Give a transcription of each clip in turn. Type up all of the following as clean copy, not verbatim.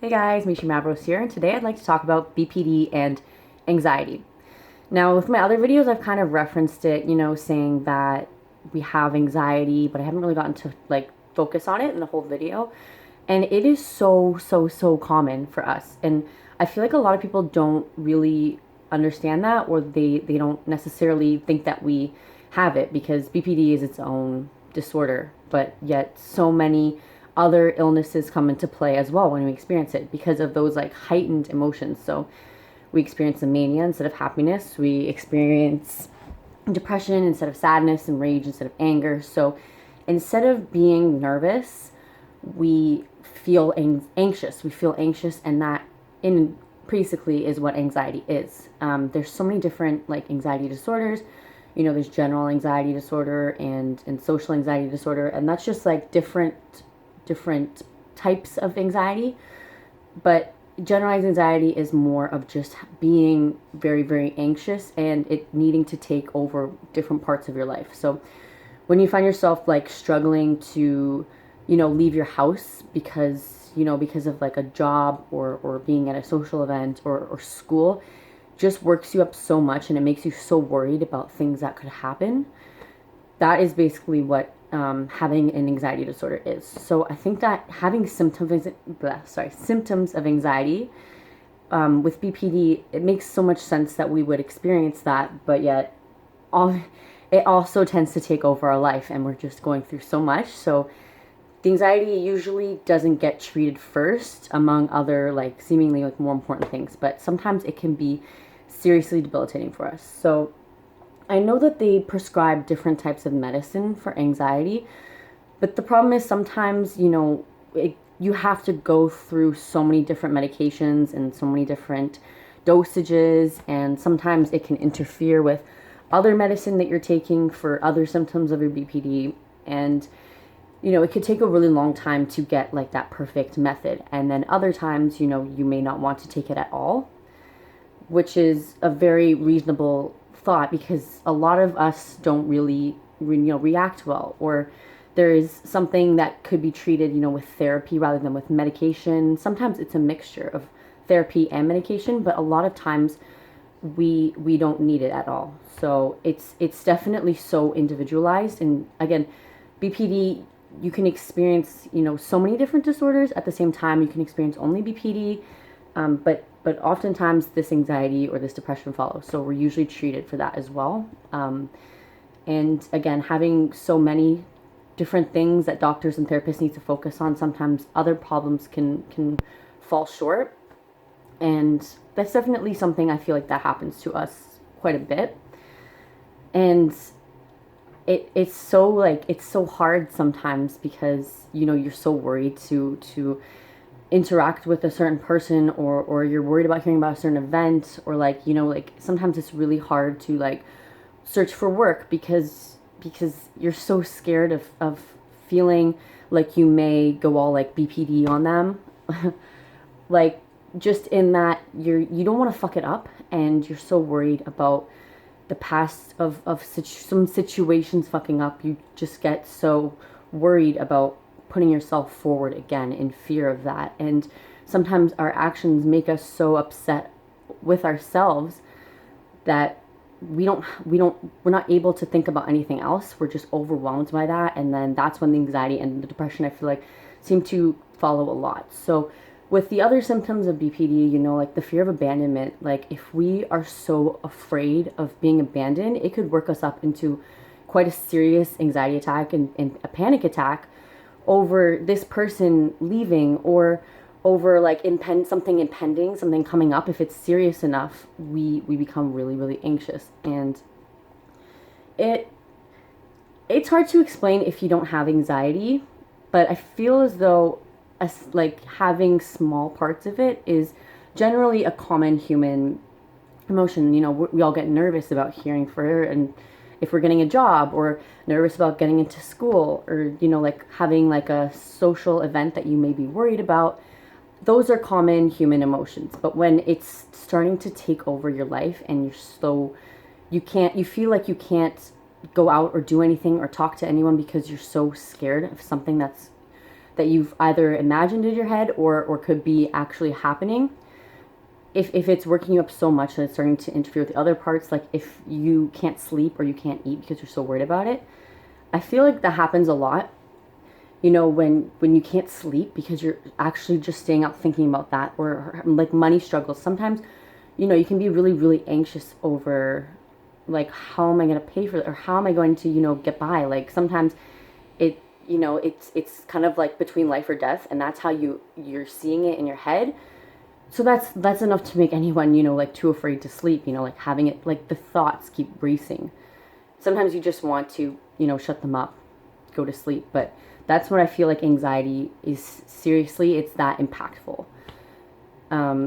Hey guys, Misha Mavros here, and today I'd like to talk about BPD and anxiety. Now, with my other videos, I've kind of referenced it, saying that we have anxiety, but I haven't really gotten to focus on it in the whole video. And it is so common for us. And I feel like a lot of people don't really understand that, or they don't necessarily think that we have it because BPD is its own disorder, but yet so many other illnesses come into play as well when we experience it because of those heightened emotions. So we experience the mania instead of happiness. We experience depression instead of sadness, and rage instead of anger. So instead of being nervous, we feel anxious. We feel anxious, and that in basically is what anxiety is. There's so many different anxiety disorders. There's general anxiety disorder and social anxiety disorder, and that's just different types of anxiety. But generalized anxiety is more of just being very anxious and it needing to take over different parts of your life. So when you find yourself struggling to leave your house because of a job or being at a social event or school, just works you up so much and it makes you so worried about things that could happen. That is basically what having an anxiety disorder is. So I think that having symptoms of anxiety with BPD, it makes so much sense that we would experience that, but yet it also tends to take over our life, and we're just going through so much. So the anxiety usually doesn't get treated first among other seemingly more important things, but sometimes it can be seriously debilitating for us. So I know that they prescribe different types of medicine for anxiety, but the problem is sometimes, you have to go through so many different medications and so many different dosages, and sometimes it can interfere with other medicine that you're taking for other symptoms of your BPD, and it could take a really long time to get that perfect method, and then other times, you may not want to take it at all, which is a very reasonable thought because a lot of us don't really react well, or there is something that could be treated with therapy rather than with medication. Sometimes it's a mixture of therapy and medication, but a lot of times we don't need it at all. So it's definitely so individualized. And again, BPD, you can experience so many different disorders at the same time. You can experience only BPD, but oftentimes this anxiety or this depression follows. So we're usually treated for that as well. And again, having so many different things that doctors and therapists need to focus on, sometimes other problems can fall short. And that's definitely something I feel like that happens to us quite a bit. And it's so hard sometimes because you're so worried to interact with a certain person, or you're worried about hearing about a certain event, or sometimes it's really hard to search for work because you're so scared of feeling like you may go all BPD on them. Just in that you don't want to fuck it up, and you're so worried about the past of some situations fucking up. You just get so worried about putting yourself forward again in fear of that. And sometimes our actions make us so upset with ourselves that we're not able to think about anything else. We're just overwhelmed by that. And then that's when the anxiety and the depression, I feel like, seem to follow a lot. So with the other symptoms of BPD, the fear of abandonment, if we are so afraid of being abandoned, it could work us up into quite a serious anxiety attack and a panic attack over this person leaving, or over something impending, something coming up. If it's serious enough, we become really anxious. And it's hard to explain if you don't have anxiety, but I feel as though having small parts of it is generally a common human emotion. We all get nervous about hearing for and if we're getting a job, or nervous about getting into school, or having a social event that you may be worried about. Those are common human emotions. But when it's starting to take over your life and you feel like you can't go out or do anything or talk to anyone because you're so scared of something that's that you've either imagined in your head or could be actually happening, if it's working you up so much that it's starting to interfere with the other parts, like if you can't sleep or you can't eat because you're so worried about it, I feel like that happens a lot. You know, when you can't sleep because you're actually just staying up thinking about that, or like money struggles. Sometimes, you know, you can be really, really anxious over like, how am I going to pay for it, or how am I going to, you know, get by? Like sometimes it, you know, it's kind of like between life or death, and that's how you're seeing it in your head. So that's enough to make anyone, you know, like too afraid to sleep, you know, like having it, like the thoughts keep racing. Sometimes you just want to, you know, shut them up, go to sleep. But that's what I feel like anxiety is. Seriously, it's that impactful.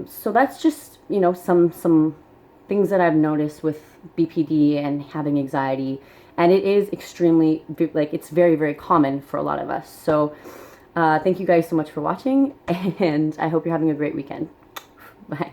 So that's just, you know, some things that I've noticed with BPD and having anxiety. And it is extremely, like, it's very, very common for a lot of us. So thank you guys so much for watching, and I hope you're having a great weekend. Bye.